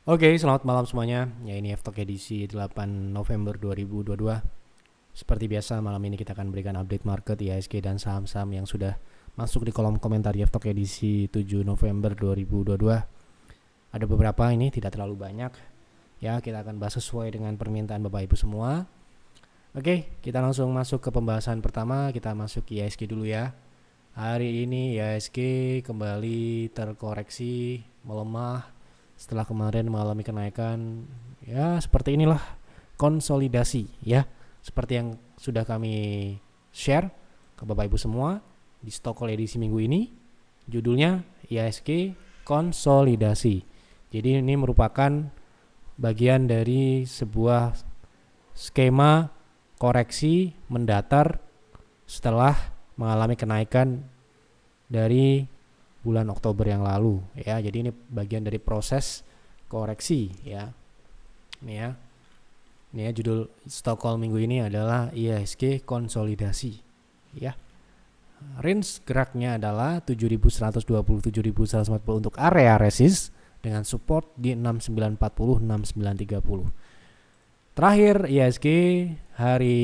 Oke, selamat malam semuanya. Ya, ini F-Talk edisi 8 November 2022. Seperti biasa, malam ini kita akan berikan update market IHSG dan saham-saham yang sudah masuk di kolom komentar F-Talk edisi 7 November 2022. Ada beberapa ini, tidak terlalu banyak. Ya, kita akan bahas sesuai dengan permintaan Bapak Ibu semua. Oke, kita langsung masuk ke pembahasan pertama. Kita masuk IHSG dulu ya. Hari ini IHSG kembali terkoreksi, melemah setelah kemarin mengalami kenaikan. Ya, seperti inilah konsolidasi ya. Seperti yang sudah kami share ke Bapak Ibu semua di Stockholm edisi minggu ini. Judulnya IHSG konsolidasi. Jadi ini merupakan bagian dari sebuah skema koreksi mendatar setelah mengalami kenaikan dari bulan Oktober yang lalu ya. Jadi ini bagian dari proses koreksi ya. Ini ya. Ini ya, judul Stockholm minggu ini adalah IHSG konsolidasi ya. Range geraknya adalah 7120 7140 untuk area resist dengan support di 6940 6930. Terakhir IHSG hari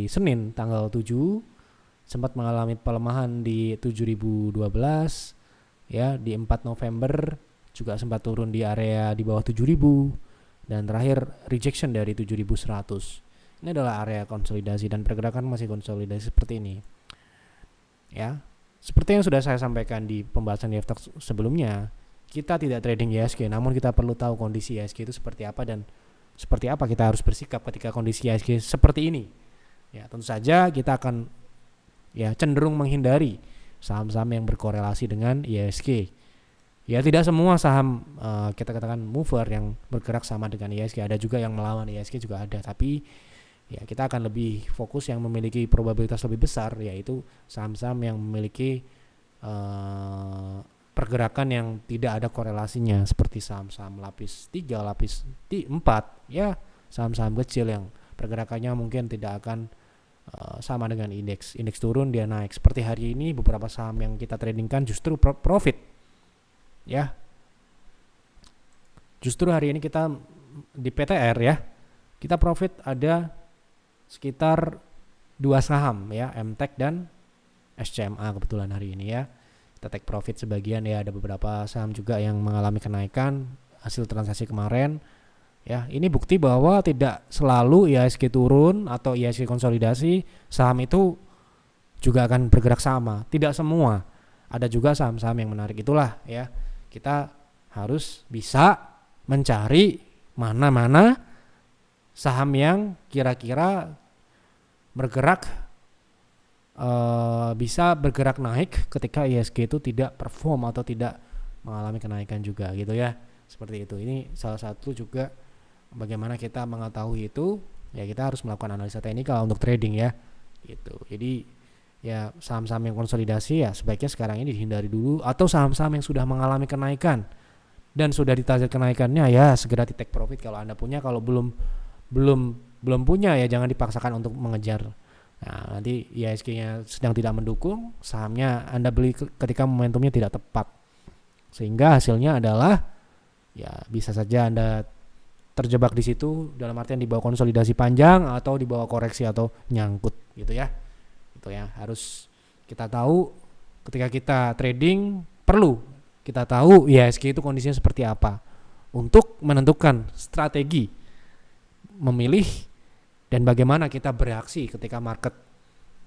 Senin tanggal 7 sempat mengalami pelemahan di 7012 ya. Di 4 November juga sempat turun di area di bawah 7000 dan terakhir rejection dari 7100. Ini adalah area konsolidasi dan pergerakan masih konsolidasi seperti ini ya. Seperti yang sudah saya sampaikan di pembahasan di F-Talk sebelumnya, kita tidak trading IHSG, namun kita perlu tahu kondisi IHSG itu seperti apa dan seperti apa kita harus bersikap ketika kondisi IHSG seperti ini ya. Tentu saja kita akan ya cenderung menghindari saham-saham yang berkorelasi dengan IHSG. Ya, tidak semua saham kita katakan mover yang bergerak sama dengan IHSG, ada juga yang melawan IHSG juga ada, tapi ya kita akan lebih fokus yang memiliki probabilitas lebih besar, yaitu saham-saham yang memiliki pergerakan yang tidak ada korelasinya seperti saham-saham lapis 3, lapis 4 ya, saham-saham kecil yang pergerakannya mungkin tidak akan sama dengan indeks turun dia naik. Seperti hari ini beberapa saham yang kita tradingkan justru profit ya. Justru hari ini kita di PTR ya, kita profit ada sekitar 2 saham ya, MTEK dan SCMA kebetulan hari ini ya. Kita take profit sebagian ya, ada beberapa saham juga yang mengalami kenaikan hasil transaksi kemarin. Ya, ini bukti bahwa tidak selalu IHSG turun atau IHSG konsolidasi saham itu juga akan bergerak sama. Tidak semua. Ada juga saham-saham yang menarik. Itulah ya, kita harus bisa mencari mana-mana saham yang kira-kira bergerak bisa bergerak naik ketika IHSG itu tidak perform atau tidak mengalami kenaikan juga gitu ya. Seperti itu. Ini salah satu juga bagaimana kita mengetahui itu ya, kita harus melakukan analisa teknikal untuk trading ya gitu. Jadi ya saham-saham yang konsolidasi ya sebaiknya sekarang ini dihindari dulu, atau saham-saham yang sudah mengalami kenaikan dan sudah ditarget kenaikannya ya segera di take profit kalau Anda punya. Kalau belum punya ya jangan dipaksakan untuk mengejar. Nah, nanti IHSG-nya sedang tidak mendukung, sahamnya Anda beli ketika momentumnya tidak tepat, sehingga hasilnya adalah ya bisa saja Anda terjebak di situ, dalam artian di bawah konsolidasi panjang atau di bawah koreksi atau nyangkut gitu ya. Itu ya, harus kita tahu ketika kita trading, perlu kita tahu IHSG itu kondisinya seperti apa untuk menentukan strategi memilih dan bagaimana kita bereaksi ketika market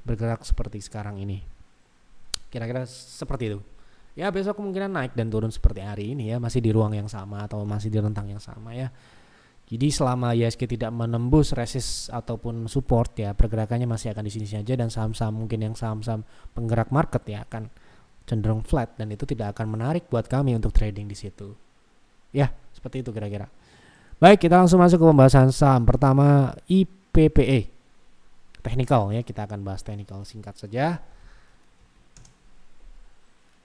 bergerak seperti sekarang ini. Kira-kira seperti itu. Ya, besok kemungkinan naik dan turun seperti hari ini ya, masih di ruang yang sama atau masih di rentang yang sama ya. Jadi selama IHSG tidak menembus resist ataupun support ya, pergerakannya masih akan di sini saja, dan saham-saham mungkin yang saham-saham penggerak market ya akan cenderung flat, dan itu tidak akan menarik buat kami untuk trading di situ. Ya, seperti itu kira-kira. Baik, kita langsung masuk ke pembahasan saham. Pertama IPPE. Technical ya, kita akan bahas technical singkat saja.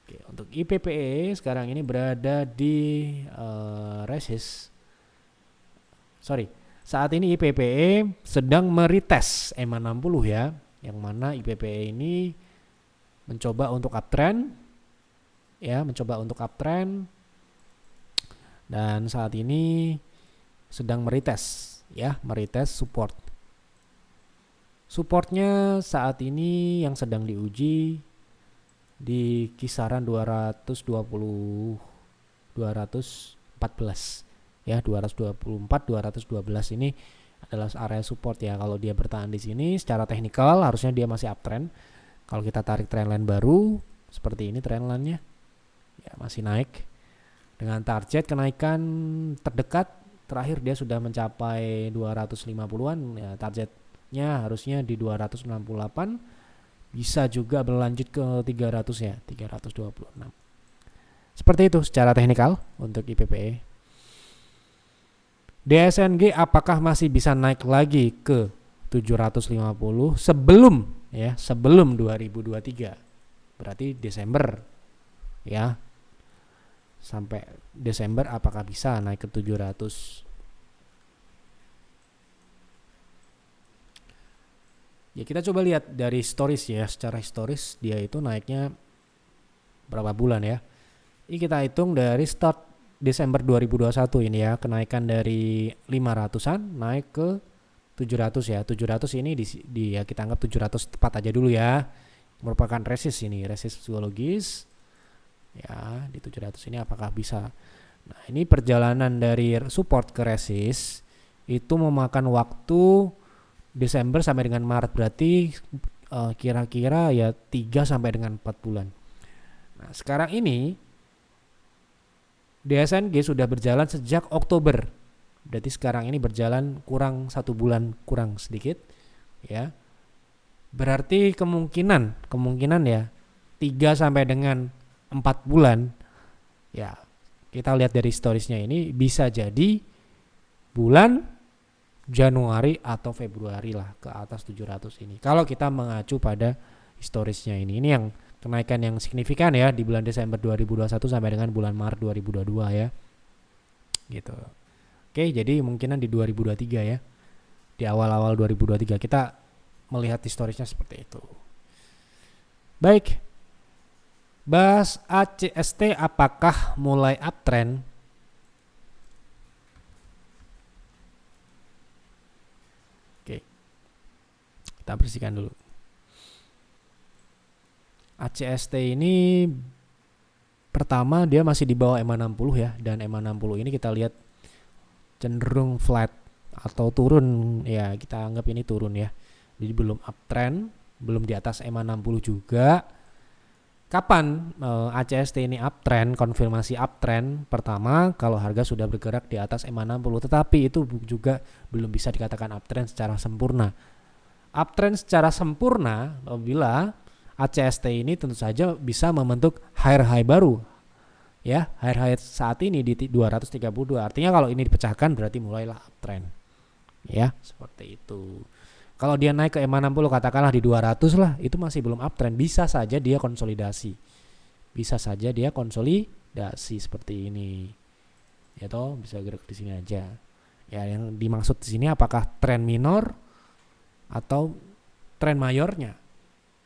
Oke, untuk IPPE sekarang ini berada di resist. Saat ini IPPE sedang meretest EMA 60 ya, yang mana IPPE ini mencoba untuk uptrend dan saat ini sedang meretest ya, meretest support. Supportnya saat ini yang sedang diuji di kisaran 214 ya, 212 ini adalah area support ya. Kalau dia bertahan di sini secara teknikal harusnya dia masih uptrend. Kalau kita tarik trendline baru seperti ini, trendline-nya ya masih naik dengan target kenaikan terdekat terakhir dia sudah mencapai 250-an ya, targetnya harusnya di 268, bisa juga berlanjut ke 300 ya, 326. Seperti itu secara teknikal untuk IPPE. DSNG apakah masih bisa naik lagi ke 750 sebelum 2023, berarti Desember ya, sampai Desember apakah bisa naik ke 700? Ya kita coba lihat dari historis ya, secara historis dia itu naiknya berapa bulan ya. Ini kita hitung dari start Desember 2021 ini ya, kenaikan dari 500-an naik ke 700 ya. 700 ini ya kita anggap 700 tepat aja dulu ya. Merupakan resist ini, resist psikologis. Ya, di 700 ini apakah bisa? Nah, ini perjalanan dari support ke resist itu memakan waktu Desember sampai dengan Maret, berarti kira-kira ya 3 sampai dengan 4 bulan. Nah, sekarang ini DSNG sudah berjalan sejak Oktober. Berarti sekarang ini berjalan kurang 1 bulan, kurang sedikit ya. Berarti kemungkinan ya 3 sampai dengan 4 bulan ya. Kita lihat dari historisnya ini bisa jadi bulan Januari atau Februari lah ke atas 700 ini. Kalau kita mengacu pada historisnya ini yang kenaikan yang signifikan ya di bulan Desember 2021 sampai dengan bulan Maret 2022 ya. Gitu. Oke, jadi kemungkinan di 2023 ya. Di awal-awal 2023 kita melihat historisnya seperti itu. Baik. Bahas ACST apakah mulai uptrend? Oke. Kita bersihkan dulu. ACST ini pertama dia masih di bawah EMA 60 ya, dan EMA 60 ini kita lihat cenderung flat atau turun ya, kita anggap ini turun ya. Jadi belum uptrend, belum di atas EMA 60 juga. Kapan ACST ini uptrend, konfirmasi uptrend? Pertama, kalau harga sudah bergerak di atas EMA 60, tetapi itu juga belum bisa dikatakan uptrend secara sempurna. Uptrend secara sempurna apabila ACST ini tentu saja bisa membentuk higher high baru. Ya, higher high saat ini di 232. Artinya kalau ini dipecahkan berarti mulailah uptrend. Ya, seperti itu. Kalau dia naik ke EMA 60 katakanlah di 200 lah, itu masih belum uptrend, bisa saja dia konsolidasi. Bisa saja dia konsolidasi seperti ini. Ya toh, bisa gerak di sini aja. Ya, yang dimaksud di sini apakah tren minor atau tren mayornya?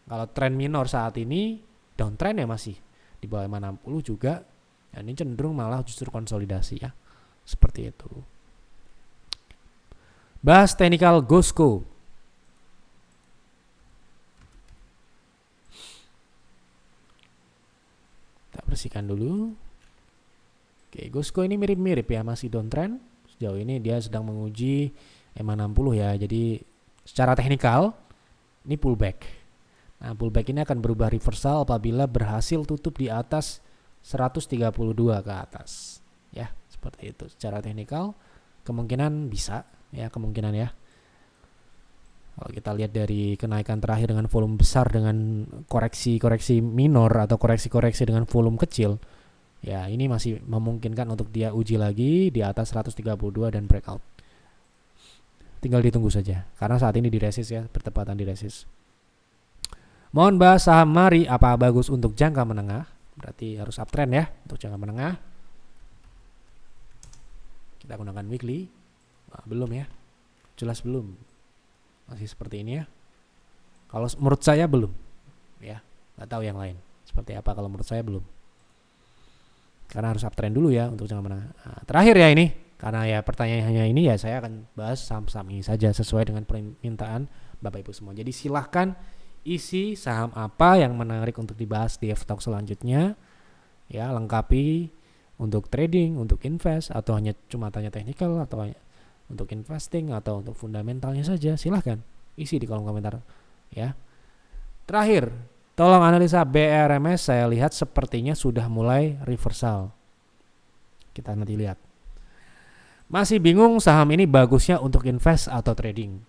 Kalau tren minor saat ini downtrend ya masih di bawah 60 juga, dan ini cenderung malah justru konsolidasi ya. Seperti itu. Bahas technical GOSCO. Kita bersihkan dulu. Oke, GOSCO ini mirip-mirip ya, masih downtrend. Sejauh ini dia sedang menguji EMA 60 ya. Jadi secara teknikal ini pullback. Nah, pullback ini akan berubah reversal apabila berhasil tutup di atas 132 ke atas. Ya, seperti itu. Secara teknikal kemungkinan bisa ya, kemungkinan ya. Kalau kita lihat dari kenaikan terakhir dengan volume besar dengan koreksi-koreksi minor atau koreksi-koreksi dengan volume kecil, ya ini masih memungkinkan untuk dia uji lagi di atas 132 dan breakout. Tinggal ditunggu saja karena saat ini di resist ya, bertepatan di resist. Mohon bahas saham Mari, apa bagus untuk jangka menengah? Berarti harus uptrend ya untuk jangka menengah. Kita gunakan weekly. Nah, belum ya, jelas belum. Masih seperti ini ya. Kalau menurut saya belum, ya. Nggak tahu yang lain seperti apa. Kalau menurut saya belum. karena harus uptrend dulu ya untuk jangka menengah. Nah, terakhir ya ini, karena ya pertanyaannya ini ya saya akan bahas saham-saham ini saja sesuai dengan permintaan Bapak Ibu semua. Jadi silahkan isi saham apa yang menarik untuk dibahas di F-Talk selanjutnya ya, lengkapi untuk trading, untuk invest, atau hanya cuma tanya technical, atau untuk investing, atau untuk fundamentalnya saja, silahkan isi di kolom komentar ya. Terakhir, tolong analisa BRMS, saya lihat sepertinya sudah mulai reversal. Kita nanti lihat. Masih bingung saham ini bagusnya untuk invest atau trading.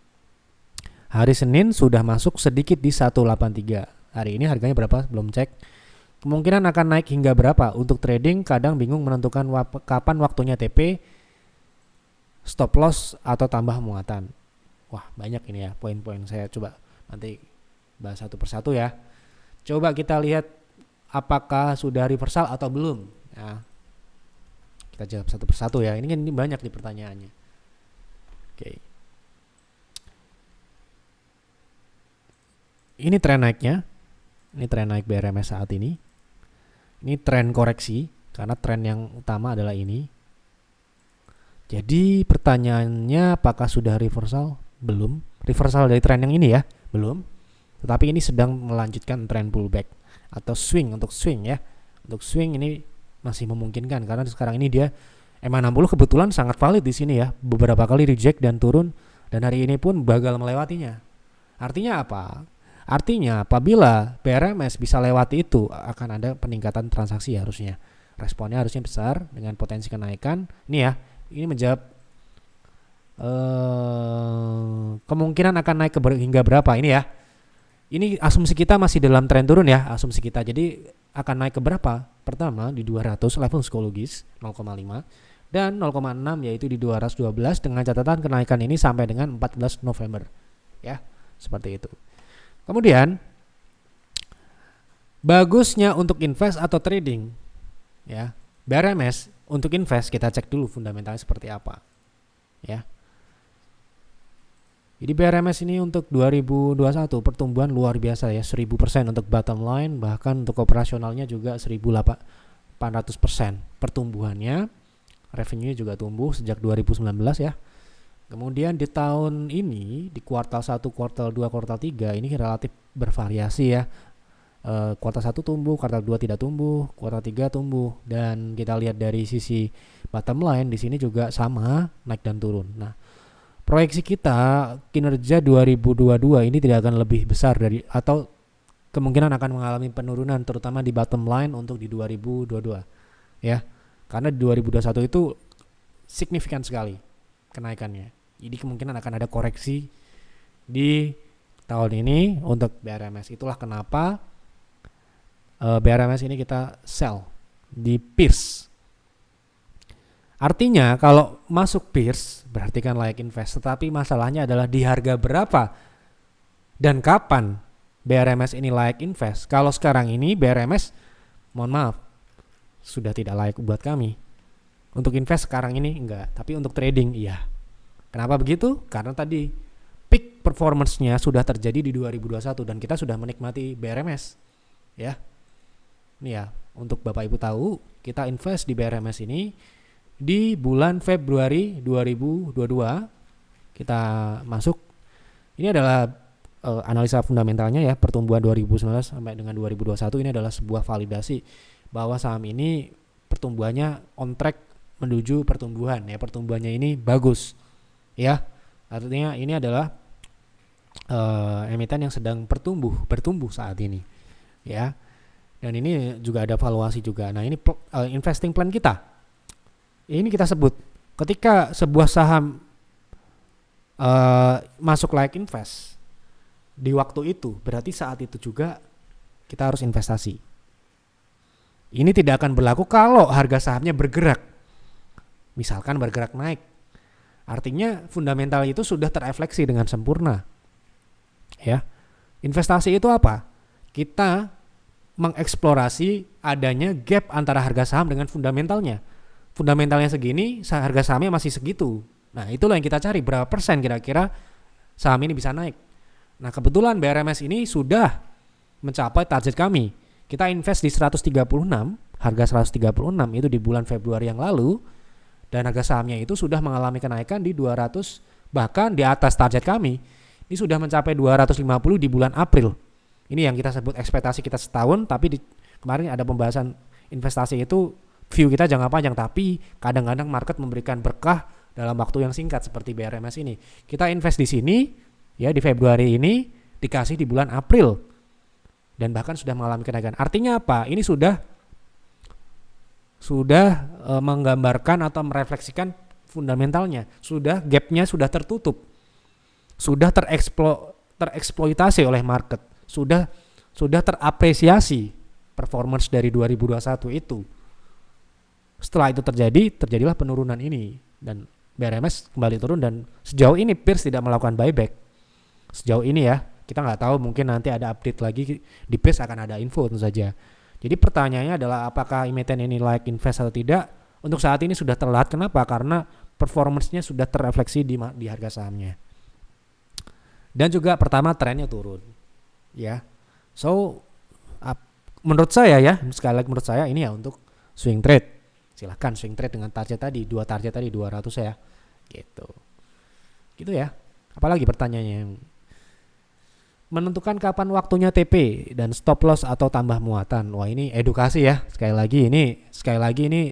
Hari Senin sudah masuk sedikit di 183. Hari ini harganya berapa? Belum cek. Kemungkinan akan naik hingga berapa? Untuk trading kadang bingung menentukan kapan waktunya TP, stop loss, atau tambah muatan. Wah, banyak ini ya poin-poin. Saya coba nanti bahas satu persatu ya. Coba kita lihat apakah sudah reversal atau belum ya. Kita jawab satu persatu ya. Ini kan banyak nih pertanyaannya. Oke. Ini tren naiknya. Ini tren naik BRMS saat ini. Ini tren koreksi karena tren yang utama adalah ini. Jadi pertanyaannya apakah sudah reversal? Belum. Reversal dari tren yang ini ya? Belum. Tetapi ini sedang melanjutkan tren pullback atau swing. Untuk swing ya. Untuk swing ini masih memungkinkan karena sekarang ini dia MA60 kebetulan sangat valid di sini ya. Beberapa kali reject dan turun, dan hari ini pun gagal melewatinya. Artinya apa? Artinya apabila BRMS bisa lewati itu akan ada peningkatan transaksi harusnya. Responnya harusnya besar dengan potensi kenaikan. Ini ya, ini menjawab kemungkinan akan naik hingga berapa ini ya. Ini asumsi kita masih dalam tren turun ya, asumsi kita. Jadi akan naik ke berapa? Pertama di 200 level psikologis 0,5 dan 0,6 yaitu di 212 dengan catatan kenaikan ini sampai dengan 14 November. Ya, seperti itu. Kemudian bagusnya untuk invest atau trading ya. BRMS untuk invest kita cek dulu fundamentalnya seperti apa ya. Jadi BRMS ini untuk 2021 pertumbuhan luar biasa ya, 1000% untuk bottom line, bahkan untuk operasionalnya juga 1800% pertumbuhannya. Revenue juga tumbuh sejak 2019 ya. Kemudian di tahun ini di kuartal 1, kuartal 2, kuartal 3 ini relatif bervariasi ya. Kuartal 1 tumbuh, kuartal 2 tidak tumbuh, kuartal 3 tumbuh, dan kita lihat dari sisi bottom line di sini juga sama, naik dan turun. Nah, proyeksi kita kinerja 2022 ini tidak akan lebih besar dari atau kemungkinan akan mengalami penurunan terutama di bottom line untuk di 2022 ya. Karena di 2021 itu signifikan sekali kenaikannya. Jadi kemungkinan akan ada koreksi di tahun ini untuk BRMS. Itulah kenapa BRMS ini kita sell di Pierce. Artinya kalau masuk Pierce berarti kan layak invest. Tetapi masalahnya adalah di harga berapa dan kapan BRMS ini layak invest. Kalau sekarang ini BRMS, mohon maaf, sudah tidak layak buat kami. Untuk invest sekarang ini enggak, tapi untuk trading iya. Kenapa begitu? Karena tadi peak performance-nya sudah terjadi di 2021 dan kita sudah menikmati BRMS. Ya. Ini ya, untuk Bapak Ibu tahu, kita invest di BRMS ini di bulan Februari 2022. Kita masuk. Ini adalah analisa fundamentalnya ya, pertumbuhan 2019 sampai dengan 2021 ini adalah sebuah validasi bahwa saham ini pertumbuhannya on track menuju pertumbuhan ya, pertumbuhannya ini bagus ya. Artinya ini adalah emiten yang sedang bertumbuh saat ini ya. Dan ini juga ada valuasi juga. Nah, ini investing plan kita. Ini kita sebut ketika sebuah saham masuk layak invest di waktu itu, berarti saat itu juga kita harus investasi. Ini tidak akan berlaku kalau harga sahamnya bergerak. Misalkan bergerak naik. Artinya fundamental itu sudah terefleksi dengan sempurna. Ya. Investasi itu apa? Kita mengeksplorasi adanya gap antara harga saham dengan fundamentalnya. Fundamentalnya segini, harga sahamnya masih segitu. Nah, itulah yang kita cari, berapa persen kira-kira saham ini bisa naik. Nah, kebetulan BRMS ini sudah mencapai target kami. Kita invest di 136 harga 136 itu di bulan Februari yang lalu, dan harga sahamnya itu sudah mengalami kenaikan di 200, bahkan di atas target kami. Ini sudah mencapai 250 di bulan April. Ini yang kita sebut ekspektasi kita setahun, tapi kemarin ada pembahasan investasi itu view kita jangka panjang, tapi kadang-kadang market memberikan berkah dalam waktu yang singkat seperti BRMS ini. Kita invest di sini ya di Februari ini, dikasih di bulan April dan bahkan sudah mengalami kenaikan. Artinya apa? Ini sudah menggambarkan atau merefleksikan fundamentalnya. Sudah gapnya sudah tertutup. Sudah tereksploitasi oleh market. Sudah terapresiasi performance dari 2021 itu. Setelah itu terjadilah penurunan ini dan BRMS kembali turun, dan sejauh ini peers tidak melakukan buyback. Sejauh ini ya, kita nggak tahu, mungkin nanti ada update lagi di peers akan ada info tentu saja. Jadi pertanyaannya adalah apakah emiten ini layak invest atau tidak? Untuk saat ini sudah terlihat. Kenapa? Karena performance-nya sudah terrefleksi di harga sahamnya. Dan juga pertama trennya turun. Ya. So menurut saya ya, sekali lagi menurut saya ini ya untuk swing trade. Silahkan swing trade dengan target tadi, 200 ya. Gitu ya. Apalagi pertanyaannya yang menentukan kapan waktunya TP dan stop loss atau tambah muatan. Wah, ini edukasi ya. Sekali lagi ini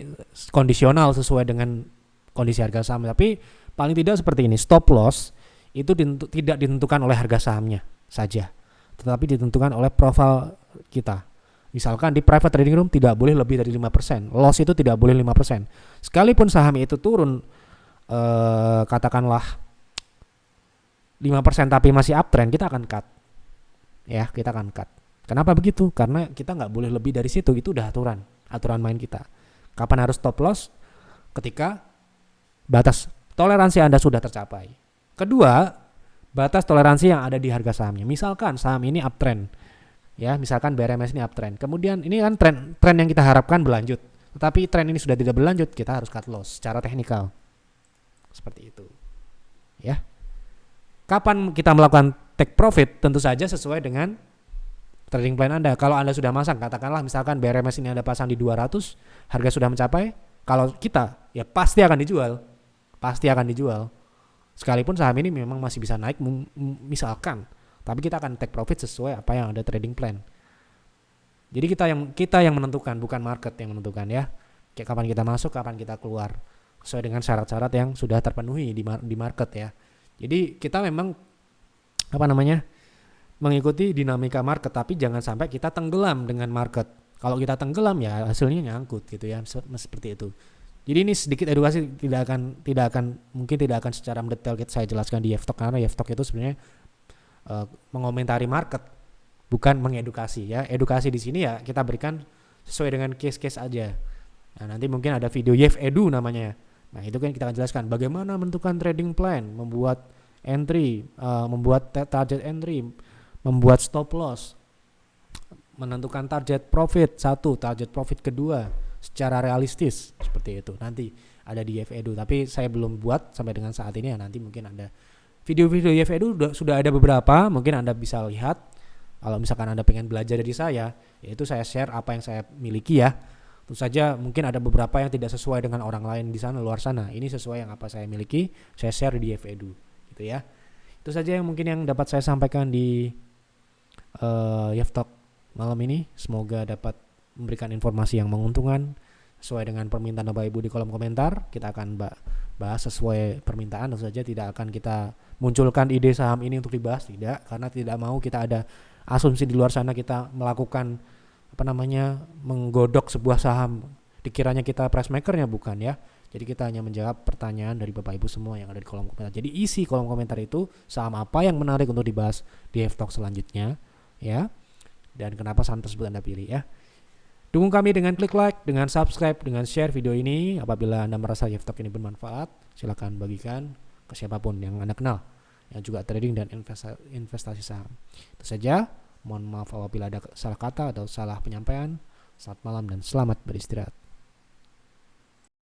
kondisional sesuai dengan kondisi harga saham. Tapi paling tidak seperti ini, stop loss itu tidak ditentukan oleh harga sahamnya saja, tetapi ditentukan oleh profil kita. Misalkan di private trading room tidak boleh lebih dari 5%, loss itu tidak boleh 5%. Sekalipun saham itu turun katakanlah 5% tapi masih uptrend, kita akan cut. Ya, kita akan cut. Kenapa begitu? Karena kita nggak boleh lebih dari situ. Itu udah aturan main kita. Kapan harus stop loss? Ketika batas toleransi Anda sudah tercapai. Kedua, batas toleransi yang ada di harga sahamnya. Misalkan saham ini uptrend, ya, misalkan BRMS ini uptrend. Kemudian ini kan tren yang kita harapkan berlanjut. Tetapi tren ini sudah tidak berlanjut, kita harus cut loss secara teknikal. Seperti itu. Ya. Kapan kita melakukan take profit? Tentu saja sesuai dengan trading plan Anda. Kalau Anda sudah masang, katakanlah misalkan BRMS ini Anda pasang di 200, harga sudah mencapai, kalau kita ya pasti akan dijual. Sekalipun saham ini memang masih bisa naik misalkan, tapi kita akan take profit sesuai apa yang ada trading plan. Jadi kita yang menentukan, bukan market yang menentukan ya. Kayak kapan kita masuk, kapan kita keluar, sesuai dengan syarat-syarat yang sudah terpenuhi di market ya. Jadi kita memang mengikuti dinamika market, tapi jangan sampai kita tenggelam dengan market. Kalau kita tenggelam ya hasilnya nyangkut gitu ya, seperti itu. Jadi ini sedikit edukasi, tidak akan secara mendetail saya jelaskan di Yeftalk, karena Yeftalk itu sebenarnya mengomentari market, bukan mengedukasi ya. Edukasi di sini ya kita berikan sesuai dengan case-case aja. Nah, nanti mungkin ada video Yev-Edu namanya. Nah, itu kan kita akan jelaskan bagaimana menentukan trading plan, membuat entry, membuat target entry, membuat stop loss, menentukan target profit 1, target profit kedua secara realistis, seperti itu. Nanti ada di Yev-Edu, tapi saya belum buat sampai dengan saat ini ya. Nanti mungkin ada video-video Yev-Edu sudah ada beberapa, mungkin Anda bisa lihat. Kalau misalkan Anda pengen belajar dari saya, yaitu saya share apa yang saya miliki ya. Tentu saja mungkin ada beberapa yang tidak sesuai dengan orang lain di sana, luar sana. Ini sesuai yang apa saya miliki, saya share di Yev-Edu gitu ya. Itu saja yang mungkin yang dapat saya sampaikan di Yeftalk malam ini. Semoga dapat memberikan informasi yang menguntungkan sesuai dengan permintaan Bapak Ibu di kolom komentar. Kita akan bahas sesuai permintaan. Tentu saja tidak akan kita munculkan ide saham ini untuk dibahas, tidak, karena tidak mau kita ada asumsi di luar sana kita melakukan menggodok sebuah saham dikiranya kita price makernya, bukan ya. Jadi kita hanya menjawab pertanyaan dari Bapak Ibu semua yang ada di kolom komentar. Jadi isi kolom komentar itu saham apa yang menarik untuk dibahas di Yeftalk selanjutnya ya, dan kenapa saham tersebut Anda pilih ya. Dukung kami dengan klik like, dengan subscribe, dengan share video ini. Apabila Anda merasa Yeftalk ini bermanfaat, silakan bagikan ke siapapun yang Anda kenal yang juga trading dan investasi saham. Itu saja. Mohon maaf apabila ada salah kata atau salah penyampaian. Selamat malam dan selamat beristirahat.